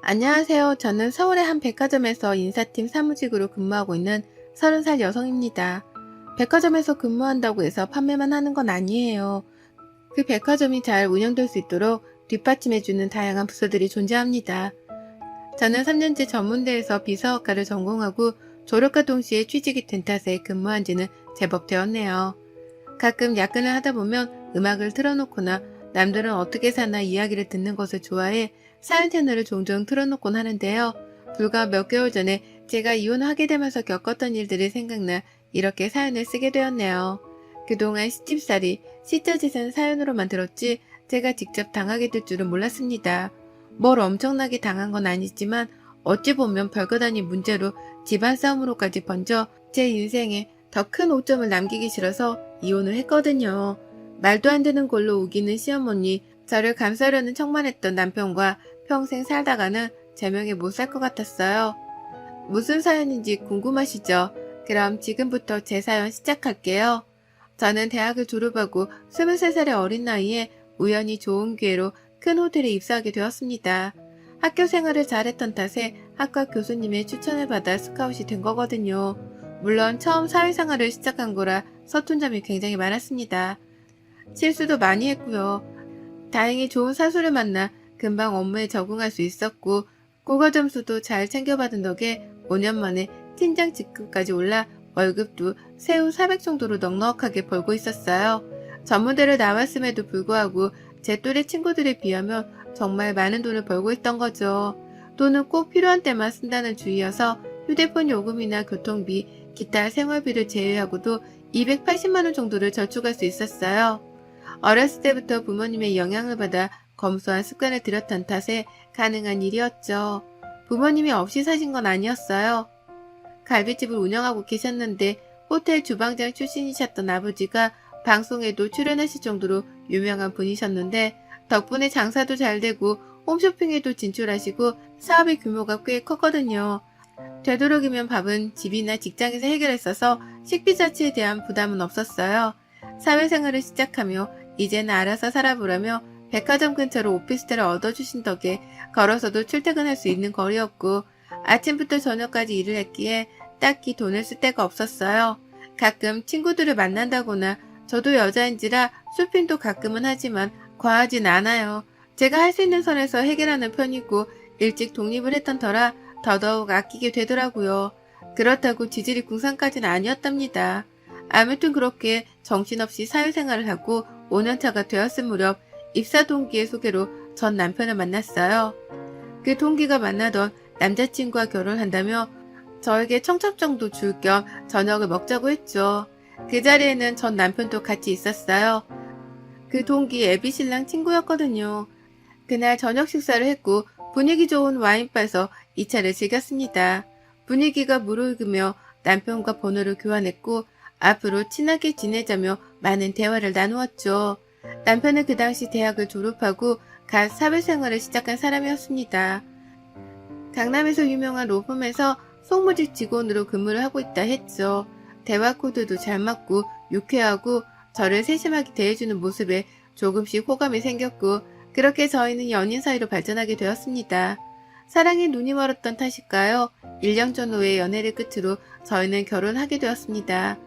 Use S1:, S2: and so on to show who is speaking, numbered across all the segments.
S1: 안녕하세요. 저는 서울의 한 백화점에서 인사팀 사무직으로 근무하고 있는 30살 여성입니다. 백화점에서 근무한다고 해서 판매만 하는 건 아니에요. 그 백화점이 잘 운영될 수 있도록 뒷받침해주는 다양한 부서들이 존재합니다. 저는 3년째 전문대에서 비서학과를 전공하고 졸업과 동시에 취직이 된 탓에 근무한 지는 제법 되었네요. 가끔 야근을 하다 보면 음악을 틀어놓거나 남들은 어떻게 사나 이야기를 듣는 것을 좋아해 사연 채널을 종종 틀어놓곤 하는데요. 불과 몇 개월 전에 제가 이혼하게 되면서 겪었던 일들이 생각나 이렇게 사연을 쓰게 되었네요. 그동안 시집살이, 시자지산 사연으로만 들었지 제가 직접 당하게 될 줄은 몰랐습니다. 뭘 엄청나게 당한 건 아니지만 어찌 보면 별것 아닌 문제로 집안 싸움으로까지 번져 제 인생에 더 큰 오점을 남기기 싫어서 이혼을 했거든요. 말도 안 되는 걸로 우기는 시어머니, 저를 감싸려는 척만 했던 남편과 평생 살다가는 제명에 못 살 것 같았어요. 무슨 사연인지 궁금하시죠? 그럼 지금부터 제 사연 시작할게요. 저는 대학을 졸업하고 23살의 어린 나이에 우연히 좋은 기회로 큰 호텔에 입사하게 되었습니다. 학교 생활을 잘했던 탓에 학과 교수님의 추천을 받아 스카웃이 된 거거든요. 물론 처음 사회생활을 시작한 거라 서툰 점이 굉장히 많았습니다. 실수도 많이 했고요. 다행히 좋은 사수를 만나 금방 업무에 적응할 수 있었고 고과 점수도 잘 챙겨받은 덕에 5년 만에 팀장 직급까지 올라 월급도 세후 400 정도로 넉넉하게 벌고 있었어요. 전문대를 나왔음에도 불구하고 제 또래 친구들에 비하면 정말 많은 돈을 벌고 있던 거죠. 돈은 꼭 필요한 때만 쓴다는 주의여서 휴대폰 요금이나 교통비, 기타 생활비를 제외하고도 280만 원 정도를 저축할 수 있었어요. 어렸을 때부터 부모님의 영향을 받아 검소한 습관을 들였던 탓에 가능한 일이었죠. 부모님이 없이 사신 건 아니었어요. 갈비집을 운영하고 계셨는데 호텔 주방장 출신이셨던 아버지가 방송에도 출연하실 정도로 유명한 분이셨는데 덕분에 장사도 잘 되고 홈쇼핑에도 진출하시고 사업의 규모가 꽤 컸거든요. 되도록이면 밥은 집이나 직장에서 해결했어서 식비 자체에 대한 부담은 없었어요. 사회생활을 시작하며 이제는 알아서 살아보라며 백화점 근처로 오피스텔을 얻어주신 덕에 걸어서도 출퇴근할 수 있는 거리였고 아침부터 저녁까지 일을 했기에 딱히 돈을 쓸 데가 없었어요. 가끔 친구들을 만난다거나 저도 여자인지라 쇼핑도 가끔은 하지만 과하진 않아요. 제가 할 수 있는 선에서 해결하는 편이고 일찍 독립을 했던 터라 더더욱 아끼게 되더라고요. 그렇다고 지질이 궁상까지는 아니었답니다. 아무튼 그렇게 정신없이 사회생활을 하고 5년차가 되었을 무렵 입사 동기의 소개로 전 남편을 만났어요. 그 동기가 만나던 남자친구와 결혼한다며 저에게 청첩장도 줄 겸 저녁을 먹자고 했죠. 그 자리에는 전 남편도 같이 있었어요. 그 동기 애비신랑 친구였거든요. 그날 저녁 식사를 했고 분위기 좋은 와인바에서 2차를 즐겼습니다. 분위기가 무르익으며 남편과 번호를 교환했고 앞으로 친하게 지내자며 많은 대화를 나누었죠. 남편은 그 당시 대학을 졸업하고 갓 사회생활을 시작한 사람이었습니다. 강남에서 유명한 로펌에서 송무직 직원으로 근무를 하고 있다 했죠. 대화 코드도 잘 맞고 유쾌하고 저를 세심하게 대해주는 모습에 조금씩 호감이 생겼고 그렇게 저희는 연인 사이로 발전하게 되었습니다. 사랑에 눈이 멀었던 탓일까요? 1년 전후의 연애를 끝으로 저희는 결혼하게 되었습니다.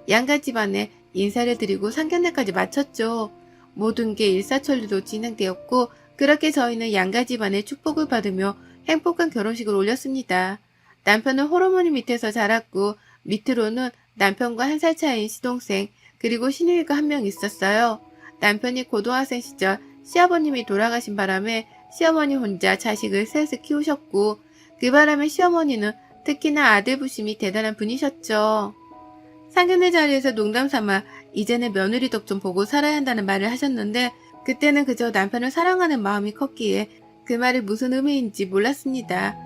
S1: 양가 집안에 인사를 드리고 상견례까지 마쳤죠. 모든 게 일사천리로 진행되었고 그렇게 저희는 양가 집안의 축복을 받으며 행복한 결혼식을 올렸습니다. 남편은 호르몬이 밑에서 자랐고 밑으로는 남편과 1살 차이인 시동생 그리고 시누이가 한 명 있었어요. 남편이 고등학생 시절 시아버님이 돌아가신 바람에 시어머니 혼자 자식을 셋을 키우셨고 그 바람에 시어머니는 특히나 아들 부심이 대단한 분이셨죠. 상견례 자리에서 농담삼아 이제는 며느리 덕 좀 보고 살아야 한다는 말을 하셨는데 그때는 그저 남편을 사랑하는 마음이 컸기에 그 말이 무슨 의미인지 몰랐습니다.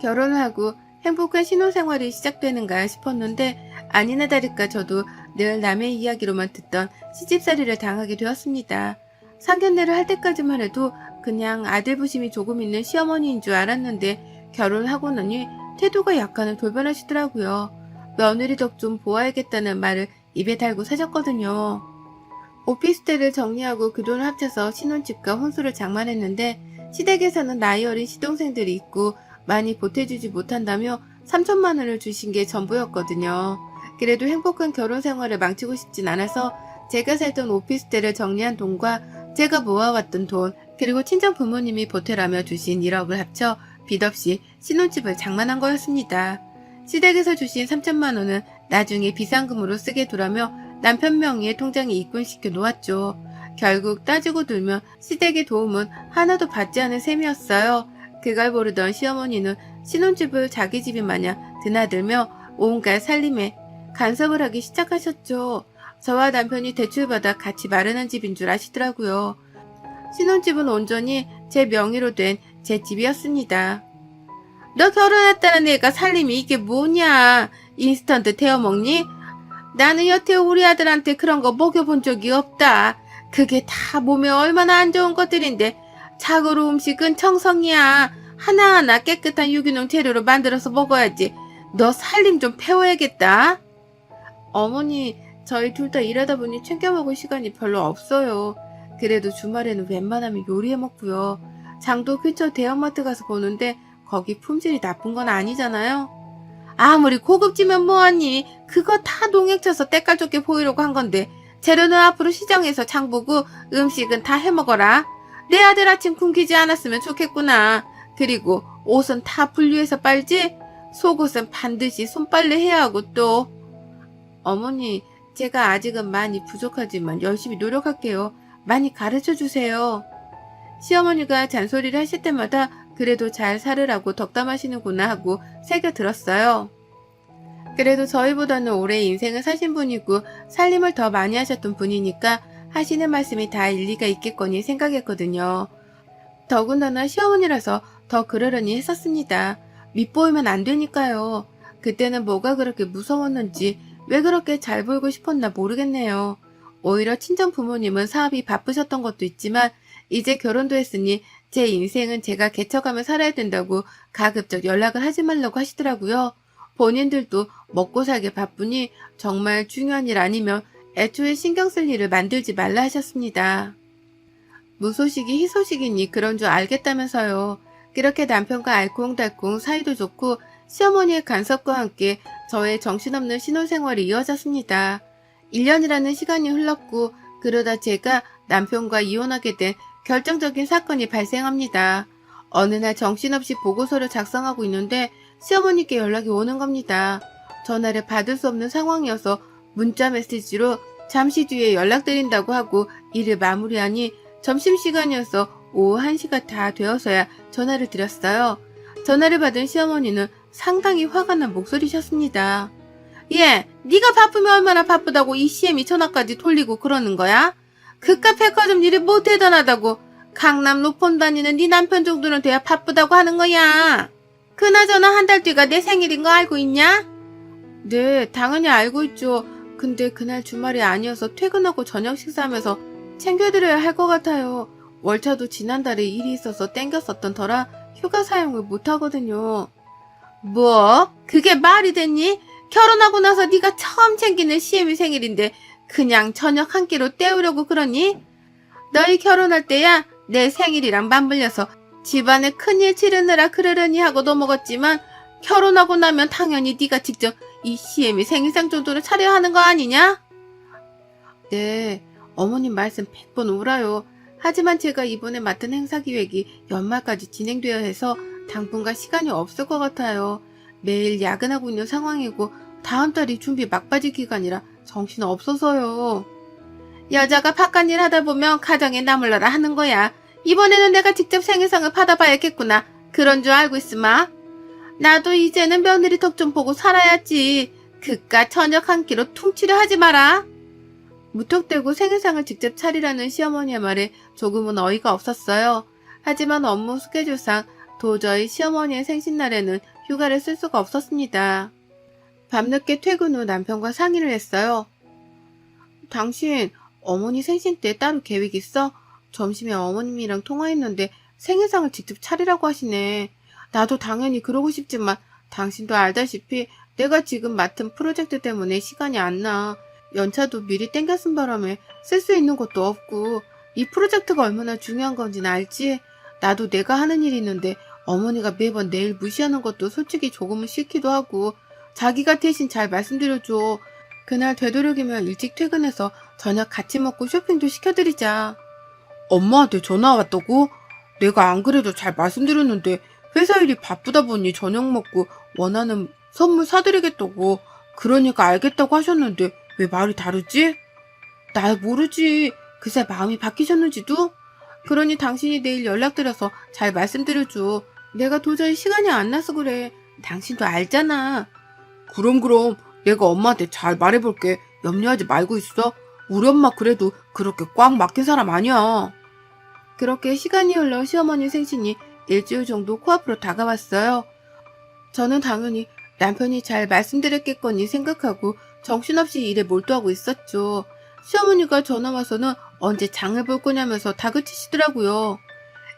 S1: 결혼을 하고 행복한 신혼생활이 시작되는가 싶었는데 아니나 다를까 저도 늘 남의 이야기로만 듣던 시집살이를 당하게 되었습니다. 상견례를 할 때까지만 해도 그냥 아들 부심이 조금 있는 시어머니인 줄 알았는데 결혼하고 나니 태도가 약간은 돌변하시더라고요. 며느리 덕 좀 보아야겠다는 말을 입에 달고 사셨거든요. 오피스텔을 정리하고 그 돈을 합쳐서 신혼집과 혼수를 장만했는데 시댁에서는 나이 어린 시동생들이 있고 많이 보태주지 못한다며 3천만 원을 주신 게 전부였거든요. 그래도 행복한 결혼 생활을 망치고 싶진 않아서 제가 살던 오피스텔을 정리한 돈과 제가 모아왔던 돈, 그리고 친정 부모님이 보태라며 주신 1억을 합쳐 빚 없이 신혼집을 장만한 거였습니다. 시댁에서 주신 3천만 원은 나중에 비상금으로 쓰게 두라며 남편 명의의 통장에 입금시켜 놓았죠. 결국 따지고 들면 시댁의 도움은 하나도 받지 않은 셈이었어요. 그걸 모르던 시어머니는 신혼집을 자기 집인 마냥 드나들며 온갖 살림에 간섭을 하기 시작하셨죠. 저와 남편이 대출받아 같이 마련한 집인 줄 아시더라고요. 신혼집은 온전히 제 명의로 된 제 집이었습니다. 너 결혼했다는 애가 살림이 이게 뭐냐? 인스턴트 데워 먹니? 나는 여태 우리 아들한테 그런 거 먹여본 적이 없다. 그게 다 몸에 얼마나 안 좋은 것들인데 자고로 음식은 청성이야. 하나하나 깨끗한 유기농 재료로 만들어서 먹어야지. 너 살림 좀 배워야겠다. 어머니, 저희 둘 다 일하다 보니 챙겨 먹을 시간이 별로 없어요. 그래도 주말에는 웬만하면 요리해 먹고요. 장도 근처 대형마트 가서 보는데 거기 품질이 나쁜 건 아니잖아요. 아무리 고급지면 뭐하니. 그거 다 농약 쳐서 때깔 좋게 보이려고 한 건데 재료는 앞으로 시장에서 장 보고 음식은 다 해먹어라. 내 아들 아침 굶기지 않았으면 좋겠구나. 그리고 옷은 다 분리해서 빨지? 속옷은 반드시 손빨래 해야 하고 또. 어머니, 제가 아직은 많이 부족하지만 열심히 노력할게요. 많이 가르쳐주세요. 시어머니가 잔소리를 하실 때마다 그래도 잘 살으라고 덕담하시는구나 하고 새겨 들었어요. 그래도 저희보다는 오래 인생을 사신 분이고 살림을 더 많이 하셨던 분이니까 하시는 말씀이 다 일리가 있겠거니 생각했거든요. 더군다나 시어머니라서 더 그러려니 했었습니다. 밉보이면 안 되니까요. 그때는 뭐가 그렇게 무서웠는지 왜 그렇게 잘 보이고 싶었나 모르겠네요. 오히려 친정 부모님은 사업이 바쁘셨던 것도 있지만 이제 결혼도 했으니 제 인생은 제가 개척하며 살아야 된다고 가급적 연락을 하지 말라고 하시더라고요. 본인들도 먹고 살기 바쁘니 정말 중요한 일 아니면 애초에 신경 쓸 일을 만들지 말라 하셨습니다. 무소식이 희소식이니 그런 줄 알겠다면서요. 그렇게 남편과 알콩달콩 사이도 좋고 시어머니의 간섭과 함께 저의 정신없는 신혼생활이 이어졌습니다. 1년이라는 시간이 흘렀고 그러다 제가 남편과 이혼하게 된 결정적인 사건이 발생합니다. 어느 날 정신없이 보고서를 작성하고 있는데 시어머니께 연락이 오는 겁니다. 전화를 받을 수 없는 상황이어서 문자 메시지로 잠시 뒤에 연락드린다고 하고 일을 마무리하니 점심시간이어서 오후 1시가 다 되어서야 전화를 드렸어요. 전화를 받은 시어머니는 상당히 화가 난 목소리셨습니다. 예, 네가 바쁘면 얼마나 바쁘다고 이 CM이 전화까지 돌리고 그러는 거야? 그깟 백화점 일이 뭐 대단하다고. 강남 로폰 다니는 네 남편 정도는 돼야 바쁘다고 하는 거야. 그나저나 한 달 뒤가 내 생일인 거 알고 있냐? 네, 당연히 알고 있죠. 근데 그날 주말이 아니어서 퇴근하고 저녁 식사하면서 챙겨드려야 할 것 같아요. 월차도 지난달에 일이 있어서 땡겼었던 터라 휴가 사용을 못하거든요. 뭐? 그게 말이 됐니? 결혼하고 나서 네가 처음 챙기는 CM이 생일인데 그냥 저녁 한 끼로 때우려고 그러니? 너희 결혼할 때야 내 생일이랑 맞물려서 집안에 큰일 치르느라 그러려니 하고 넘어갔지만 결혼하고 나면 당연히 네가 직접 이 CM이 생일상 정도를 차려야 하는 거 아니냐? 네, 어머님 말씀 100번 옳아요. 하지만 제가 이번에 맡은 행사 기획이 연말까지 진행되어야 해서 당분간 시간이 없을 것 같아요. 매일 야근하고 있는 상황이고 다음 달이 준비 막바지 기간이라 정신 없어서요. 여자가 바깥 일 하다 보면 가정에 나몰라라 하는 거야. 이번에는 내가 직접 생일상을 받아봐야겠구나. 그런 줄 알고 있으마. 나도 이제는 며느리 덕 좀 보고 살아야지. 그깟 저녁 한 끼로 퉁치려 하지 마라. 무턱대고 생일상을 직접 차리라는 시어머니의 말에 조금은 어이가 없었어요. 하지만 업무 스케줄상 도저히 시어머니의 생신날에는 휴가를 쓸 수가 없었습니다. 밤늦게 퇴근 후 남편과 상의를 했어요. 당신 어머니 생신 때 따로 계획 있어? 점심에 어머님이랑 통화했는데 생일상을 직접 차리라고 하시네. 나도 당연히 그러고 싶지만 당신도 알다시피 내가 지금 맡은 프로젝트 때문에 시간이 안 나. 연차도 미리 땡겨 쓴 바람에 쓸 수 있는 것도 없고 이 프로젝트가 얼마나 중요한 건지는 알지? 나도 내가 하는 일이 있는데 어머니가 매번 내 일 무시하는 것도 솔직히 조금은 싫기도 하고 자기가 대신 잘 말씀드려줘. 그날 되도록이면 일찍 퇴근해서 저녁 같이 먹고 쇼핑도 시켜드리자. 엄마한테 전화 왔다고? 내가 안 그래도 잘 말씀드렸는데 회사 일이 바쁘다 보니 저녁 먹고 원하는 선물 사드리겠다고. 그러니까 알겠다고 하셨는데 왜 말이 다르지? 나 모르지. 그새 마음이 바뀌셨는지도? 그러니 당신이 내일 연락드려서 잘 말씀드려줘. 내가 도저히 시간이 안 나서 그래. 당신도 알잖아. 그럼 내가 엄마한테 잘 말해볼게. 염려하지 말고 있어. 우리 엄마 그래도 그렇게 꽉 막힌 사람 아니야. 그렇게 시간이 흘러 시어머니 생신이 일주일 정도 코앞으로 다가왔어요. 저는 당연히 남편이 잘 말씀드렸겠거니 생각하고 정신없이 일에 몰두하고 있었죠. 시어머니가 전화 와서는 언제 장을 볼 거냐면서 다그치시더라고요.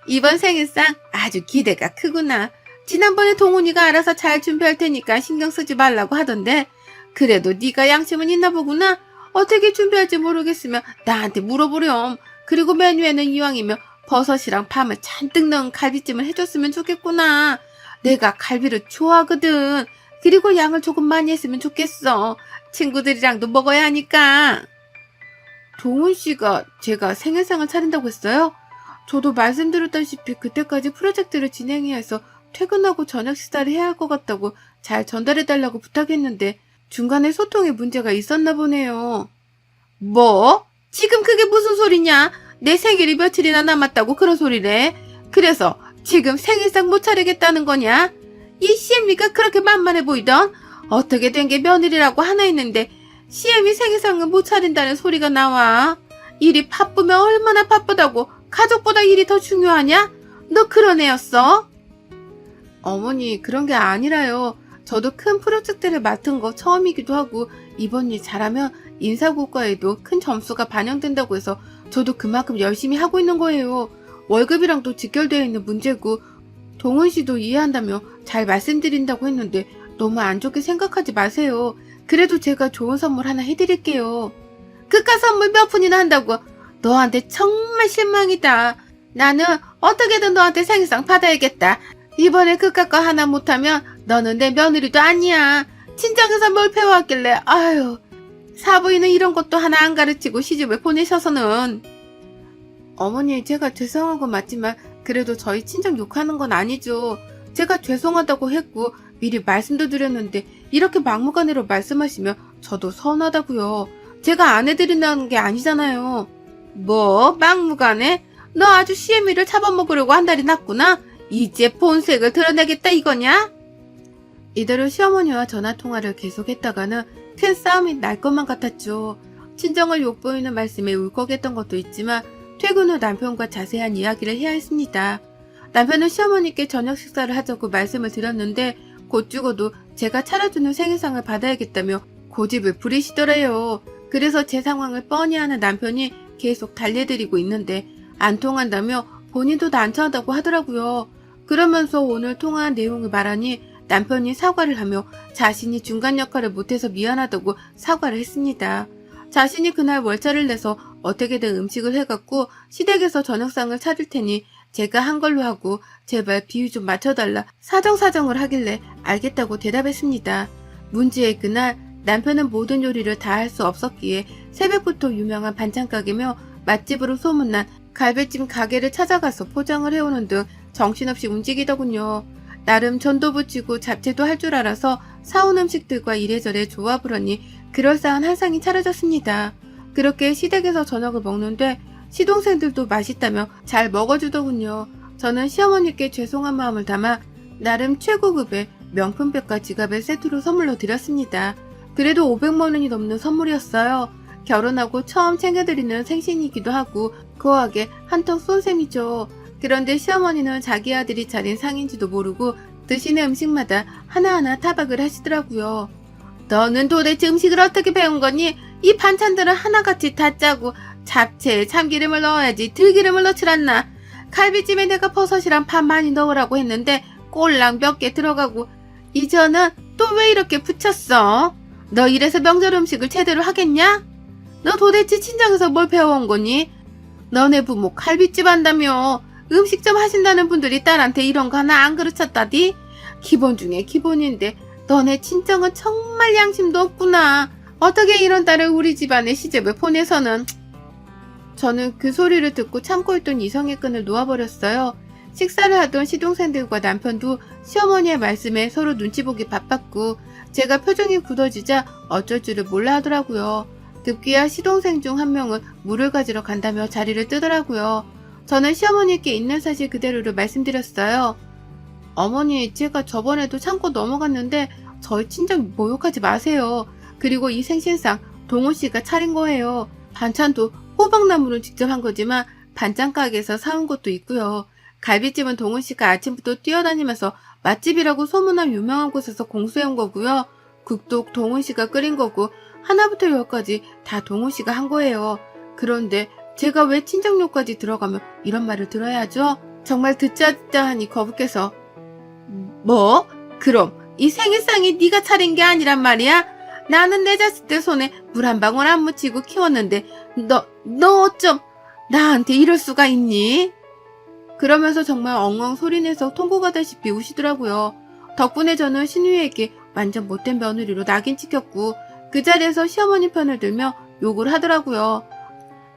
S1: 이번 생일상 아주 기대가 크구나. 지난번에 동훈이가 알아서 잘 준비할 테니까 신경 쓰지 말라고 하던데 그래도 네가 양심은 있나 보구나. 어떻게 준비할지 모르겠으면 나한테 물어보렴. 그리고 메뉴에는 이왕이면 버섯이랑 밤을 잔뜩 넣은 갈비찜을 해줬으면 좋겠구나. 내가 갈비를 좋아하거든. 그리고 양을 조금 많이 했으면 좋겠어. 친구들이랑도 먹어야 하니까. 동훈 씨가 제가 생일상을 차린다고 했어요? 저도 말씀드렸다시피 그때까지 프로젝트를 진행해야 해서 퇴근하고 저녁 식사를 해야 할 것 같다고 잘 전달해달라고 부탁했는데 중간에 소통에 문제가 있었나 보네요. 뭐? 지금 그게 무슨 소리냐? 내 생일이 며칠이나 남았다고 그런 소리래. 그래서 지금 생일상 못 차리겠다는 거냐? 이 CM이가 그렇게 만만해 보이던? 어떻게 된 게 며느리라고 하나 있는데 CM이 생일상은 못 차린다는 소리가 나와. 일이 바쁘면 얼마나 바쁘다고 가족보다 일이 더 중요하냐? 너 그런 애였어? 어머니 그런 게 아니라요. 저도 큰 프로젝트를 맡은 거 처음이기도 하고 이번 일 잘하면 인사고과에도 큰 점수가 반영된다고 해서 저도 그만큼 열심히 하고 있는 거예요. 월급이랑도 직결되어 있는 문제고 동훈 씨도 이해한다며 잘 말씀드린다고 했는데 너무 안 좋게 생각하지 마세요. 그래도 제가 좋은 선물 하나 해드릴게요. 그깟 선물 몇 푼이나 한다고? 너한테 정말 실망이다. 나는 어떻게든 너한테 생일상 받아야겠다. 이번에 그깟 거 하나 못하면 너는 내 며느리도 아니야. 친정에서 뭘 배워왔길래 아유 사부인은 이런 것도 하나 안 가르치고 시집을 보내셔서는. 어머니 제가 죄송한 건 맞지만 그래도 저희 친정 욕하는 건 아니죠. 제가 죄송하다고 했고 미리 말씀도 드렸는데 이렇게 막무가내로 말씀하시면 저도 서운하다고요. 제가 안 해드린다는 게 아니잖아요. 뭐 막무가내? 너 아주 CM이를 잡아먹으려고 한 달이 났구나. 이제 본색을 드러내겠다 이거냐? 이대로 시어머니와 전화통화를 계속했다가는 큰 싸움이 날 것만 같았죠. 친정을 욕보이는 말씀에 울컥했던 것도 있지만 퇴근 후 남편과 자세한 이야기를 해야 했습니다. 남편은 시어머니께 저녁 식사를 하자고 말씀을 드렸는데 곧 죽어도 제가 차려주는 생일상을 받아야겠다며 고집을 부리시더래요. 그래서 제 상황을 뻔히 아는 남편이 계속 달래드리고 있는데 안 통한다며 본인도 난처하다고 하더라고요. 그러면서 오늘 통화한 내용을 말하니 남편이 사과를 하며 자신이 중간 역할을 못해서 미안하다고 사과를 했습니다. 자신이 그날 월차를 내서 어떻게든 음식을 해갖고 시댁에서 저녁상을 차릴 테니 제가 한 걸로 하고 제발 비유 좀 맞춰달라 사정사정을 하길래 알겠다고 대답했습니다. 문제의 그날 남편은 모든 요리를 다 할 수 없었기에 새벽부터 유명한 반찬가게며 맛집으로 소문난 갈비찜 가게를 찾아가서 포장을 해오는 등 정신없이 움직이더군요. 나름 전도 붙이고 잡채도 할 줄 알아서 사온 음식들과 이래저래 조합을 하니 그럴싸한 한 상이 차려졌습니다. 그렇게 시댁에서 저녁을 먹는데 시동생들도 맛있다며 잘 먹어주더군요. 저는 시어머니께 죄송한 마음을 담아 나름 최고급의 명품백과 지갑을 세트로 선물로 드렸습니다. 그래도 500만 원이 넘는 선물이었어요. 결혼하고 처음 챙겨드리는 생신이기도 하고 거하게 한턱 쏜 셈이죠. 그런데 시어머니는 자기 아들이 차린 상인지도 모르고 드시는 음식마다 하나하나 타박을 하시더라고요. 너는 도대체 음식을 어떻게 배운 거니? 이 반찬들은 하나같이 다 짜고 잡채에 참기름을 넣어야지 들기름을 넣질 않나. 갈비찜에 내가 버섯이랑 밥 많이 넣으라고 했는데 꼴랑 몇 개 들어가고 이전은 또 왜 이렇게 붙였어? 너 이래서 명절 음식을 제대로 하겠냐? 너 도대체 친정에서 뭘 배워온 거니? 너네 부모 갈비찜 한다며. 음식점 하신다는 분들이 딸한테 이런 거 하나 안 그르쳤다디? 기본 중에 기본인데 너네 친정은 정말 양심도 없구나. 어떻게 이런 딸을 우리 집안에 시집을 보내서는. 저는 그 소리를 듣고 참고 있던 이성의 끈을 놓아버렸어요. 식사를 하던 시동생들과 남편도 시어머니의 말씀에 서로 눈치 보기 바빴고 제가 표정이 굳어지자 어쩔 줄을 몰라 하더라고요. 급기야 시동생 중 한 명은 물을 가지러 간다며 자리를 뜨더라고요. 저는 시어머니께 있는 사실 그대로를 말씀드렸어요. 어머니, 제가 저번에도 참고 넘어갔는데 저희 친정 모욕하지 마세요. 그리고 이 생신상 동훈 씨가 차린 거예요. 반찬도 호박나무로 직접 한 거지만 반찬 가게에서 사온 것도 있고요. 갈비집은 동훈 씨가 아침부터 뛰어다니면서 맛집이라고 소문난 유명한 곳에서 공수해온 거고요. 국도 동훈 씨가 끓인 거고 하나부터 열까지 다 동훈 씨가 한 거예요. 그런데 제가 왜 친정료까지 들어가면 이런 말을 들어야죠? 정말 듣자 하니 거북해서 뭐? 그럼 이 생일상이 네가 차린 게 아니란 말이야? 나는 내 자식들 손에 물 한 방울 안 묻히고 키웠는데 너 어쩜 나한테 이럴 수가 있니? 그러면서 정말 엉엉 소리내서 통곡하다시피 우시더라고요. 덕분에 저는 신우이에게 완전 못된 며느리로 낙인 찍혔고 그 자리에서 시어머니 편을 들며 욕을 하더라고요.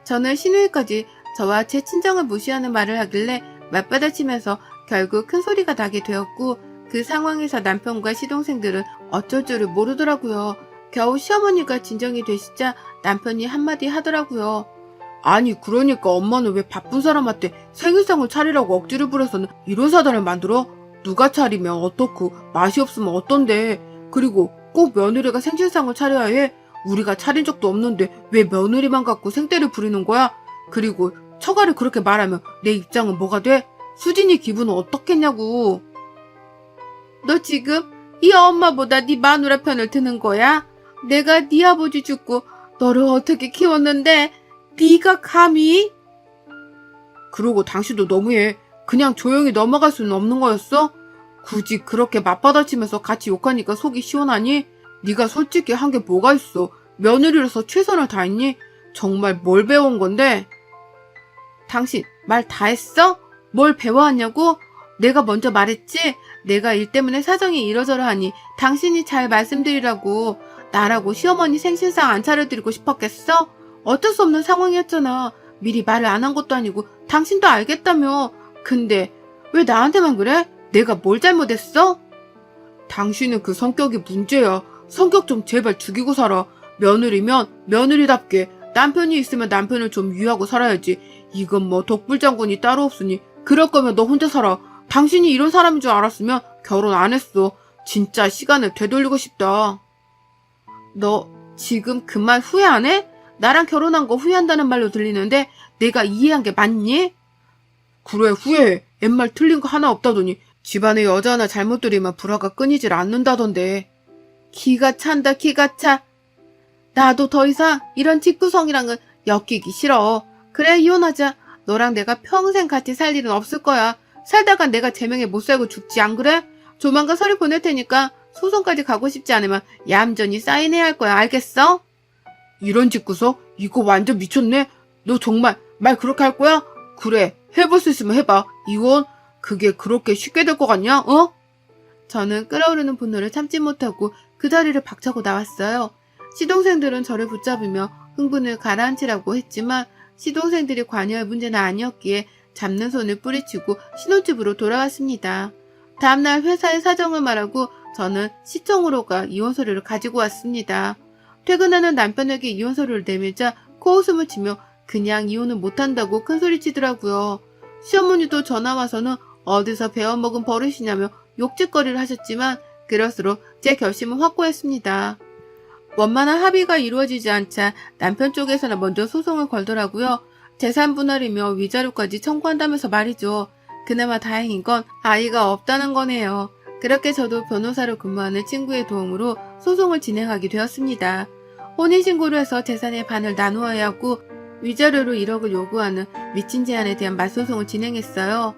S1: 저는 신우이까지 저와 제 친정을 무시하는 말을 하길래 맞받아치면서 결국 큰 소리가 나게 되었고 그 상황에서 남편과 시동생들은 어쩔 줄을 모르더라고요. 겨우 시어머니가 진정이 되시자 남편이 한마디 하더라고요. 아니 그러니까 엄마는 왜 바쁜 사람한테 생일상을 차리라고 억지를 부려서는 이런 사단을 만들어? 누가 차리면 어떻고 맛이 없으면 어떤데. 그리고 꼭 며느리가 생신상을 차려야 해? 우리가 차린 적도 없는데 왜 며느리만 갖고 생떼를 부리는 거야? 그리고 처가를 그렇게 말하면 내 입장은 뭐가 돼? 수진이 기분은 어떻겠냐고. 너 지금 이 엄마보다 네 마누라 편을 드는 거야? 내가 네 아버지 죽고 너를 어떻게 키웠는데 네가 감히? 그러고 당신도 너무해. 그냥 조용히 넘어갈 수는 없는 거였어? 굳이 그렇게 맞받아치면서 같이 욕하니까 속이 시원하니? 네가 솔직히 한 게 뭐가 있어? 며느리로서 최선을 다했니? 정말 뭘 배워온 건데? 당신 말 다 했어? 뭘 배워왔냐고? 내가 먼저 말했지? 내가 일 때문에 사정이 이러저러 하니 당신이 잘 말씀드리라고. 나라고 시어머니 생신상 안 차려드리고 싶었겠어? 어쩔 수 없는 상황이었잖아. 미리 말을 안 한 것도 아니고 당신도 알겠다며. 근데 왜 나한테만 그래? 내가 뭘 잘못했어? 당신은 그 성격이 문제야. 성격 좀 제발 죽이고 살아. 며느리면 며느리답게, 남편이 있으면 남편을 좀 위하고 살아야지. 이건 뭐 독불장군이 따로 없으니 그럴 거면 너 혼자 살아. 당신이 이런 사람인 줄 알았으면 결혼 안 했어. 진짜 시간을 되돌리고 싶다. 너 지금 그 말 후회 안 해? 나랑 결혼한 거 후회한다는 말로 들리는데 내가 이해한 게 맞니? 그래 후회해. 옛말 틀린 거 하나 없다더니 집안에 여자 하나 잘못 들이면 불화가 끊이질 않는다던데. 기가 찬다 기가 차. 나도 더 이상 이런 직구성이랑은 엮이기 싫어. 그래 이혼하자. 너랑 내가 평생 같이 살 일은 없을 거야. 살다가 내가 제명에 못 살고 죽지 안 그래? 조만간 서류 보낼 테니까 소송까지 가고 싶지 않으면 얌전히 사인해야 할 거야. 알겠어? 이런 직구석? 이거 완전 미쳤네. 너 정말 말 그렇게 할 거야? 그래 해볼 수 있으면 해봐. 이혼? 그게 그렇게 쉽게 될 것 같냐? 어? 저는 끓어오르는 분노를 참지 못하고 그 자리를 박차고 나왔어요. 시동생들은 저를 붙잡으며 흥분을 가라앉히라고 했지만 시동생들이 관여할 문제는 아니었기에 잡는 손을 뿌리치고 신혼집으로 돌아왔습니다. 다음날 회사의 사정을 말하고 저는 시청으로 가 이혼서류를 가지고 왔습니다. 퇴근하는 남편에게 이혼서류를 내밀자 코웃음을 치며 그냥 이혼은 못한다고 큰소리치더라고요. 시어머니도 전화와서는 어디서 배워먹은 버릇이냐며 욕짓거리를 하셨지만 그럴수록 제 결심은 확고했습니다. 원만한 합의가 이루어지지 않자 남편 쪽에서는 먼저 소송을 걸더라고요. 재산 분할이며 위자료까지 청구한다면서 말이죠. 그나마 다행인 건 아이가 없다는 거네요. 그렇게 저도 변호사로 근무하는 친구의 도움으로 소송을 진행하게 되었습니다. 혼인신고를 해서 재산의 반을 나누어야 하고 위자료로 1억을 요구하는 미친 제안에 대한 맞소송을 진행했어요.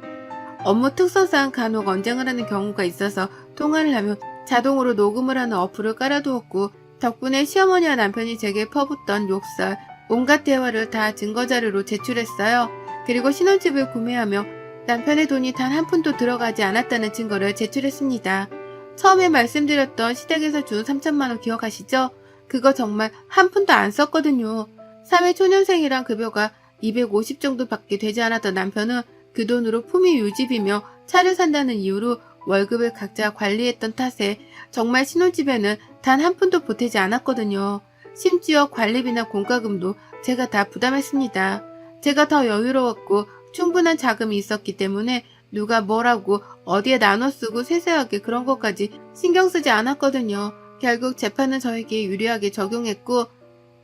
S1: 업무 특성상 간혹 언쟁을 하는 경우가 있어서 통화를 하면 자동으로 녹음을 하는 어플을 깔아두었고 덕분에 시어머니와 남편이 제게 퍼붓던 욕설, 온갖 대화를 다 증거자료로 제출했어요. 그리고 신혼집을 구매하며 남편의 돈이 단 한 푼도 들어가지 않았다는 증거를 제출했습니다. 처음에 말씀드렸던 시댁에서 준 3천만 원 기억하시죠? 그거 정말 한 푼도 안 썼거든요. 사회초년생이랑 급여가 250 정도밖에 되지 않았던 남편은 그 돈으로 품위 유지비며 차를 산다는 이유로 월급을 각자 관리했던 탓에 정말 신혼집에는 단 한 푼도 보태지 않았거든요. 심지어 관리비나 공과금도 제가 다 부담했습니다. 제가 더 여유로웠고 충분한 자금이 있었기 때문에 누가 뭐라고 어디에 나눠 쓰고 세세하게 그런 것까지 신경 쓰지 않았거든요. 결국 재판은 저에게 유리하게 적용했고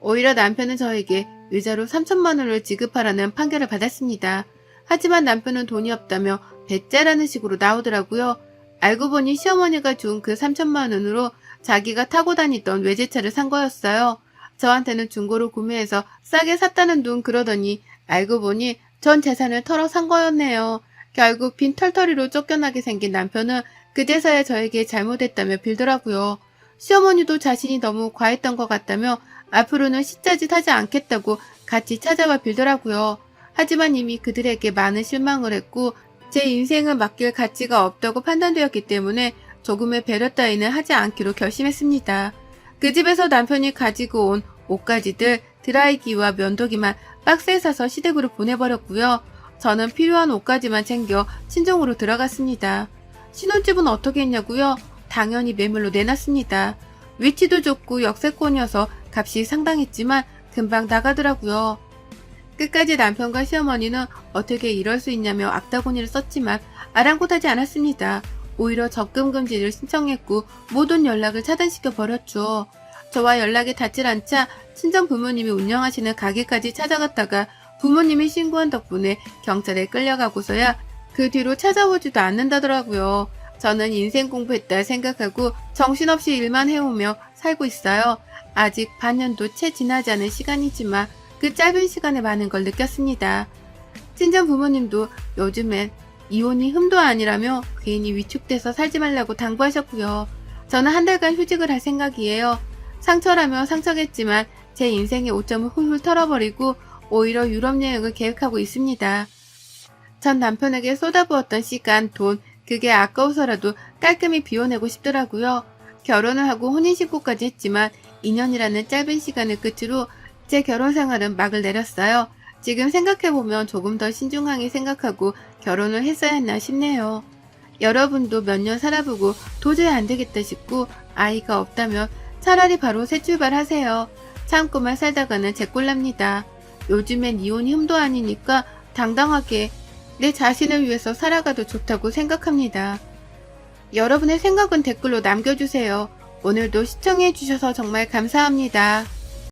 S1: 오히려 남편은 저에게 위자료 3천만 원을 지급하라는 판결을 받았습니다. 하지만 남편은 돈이 없다며 배째라는 식으로 나오더라고요. 알고 보니 시어머니가 준 그 3천만 원으로 자기가 타고 다니던 외제차를 산 거였어요. 저한테는 중고로 구매해서 싸게 샀다는 둥 그러더니 알고 보니 전 재산을 털어 산 거였네요. 결국 빈털터리로 쫓겨나게 생긴 남편은 그제서야 저에게 잘못했다며 빌더라고요. 시어머니도 자신이 너무 과했던 것 같다며 앞으로는 시짜짓 하지 않겠다고 같이 찾아와 빌더라고요. 하지만 이미 그들에게 많은 실망을 했고 제 인생을 맡길 가치가 없다고 판단되었기 때문에 조금의 배려 따위는 하지 않기로 결심했습니다. 그 집에서 남편이 가지고 온 옷가지들, 드라이기와 면도기만 박스에 싸서 시댁으로 보내버렸고요. 저는 필요한 옷가지만 챙겨 친정으로 들어갔습니다. 신혼집은 어떻게 했냐고요? 당연히 매물로 내놨습니다. 위치도 좋고 역세권이어서 값이 상당했지만 금방 나가더라고요. 끝까지 남편과 시어머니는 어떻게 이럴 수 있냐며 악다구니를 썼지만 아랑곳하지 않았습니다. 오히려 적금 금지를 신청했고 모든 연락을 차단시켜 버렸죠. 저와 연락이 닿질 않자 친정 부모님이 운영하시는 가게까지 찾아갔다가 부모님이 신고한 덕분에 경찰에 끌려가고서야 그 뒤로 찾아오지도 않는다더라고요. 저는 인생 공부했다 생각하고 정신없이 일만 해오며 살고 있어요. 아직 반년도 채 지나지 않은 시간이지만 그 짧은 시간에 많은 걸 느꼈습니다. 친정 부모님도 요즘엔 이혼이 흠도 아니라며 괜히 위축돼서 살지 말라고 당부하셨고요. 저는 한 달간 휴직을 할 생각이에요. 상처라면 상처겠지만 제 인생의 오점을 훌훌 털어버리고 오히려 유럽 여행을 계획하고 있습니다. 전 남편에게 쏟아부었던 시간, 돈, 그게 아까워서라도 깔끔히 비워내고 싶더라고요. 결혼을 하고 혼인신고까지 했지만 2년이라는 짧은 시간을 끝으로 제 결혼 생활은 막을 내렸어요. 지금 생각해보면 조금 더 신중하게 생각하고 결혼을 했어야 했나 싶네요. 여러분도 몇 년 살아보고 도저히 안 되겠다 싶고 아이가 없다면 차라리 바로 새 출발하세요. 참고만 살다가는 제꼴납니다. 요즘엔 이혼이 흠도 아니니까 당당하게 내 자신을 위해서 살아가도 좋다고 생각합니다. 여러분의 생각은 댓글로 남겨주세요. 오늘도 시청해주셔서 정말 감사합니다.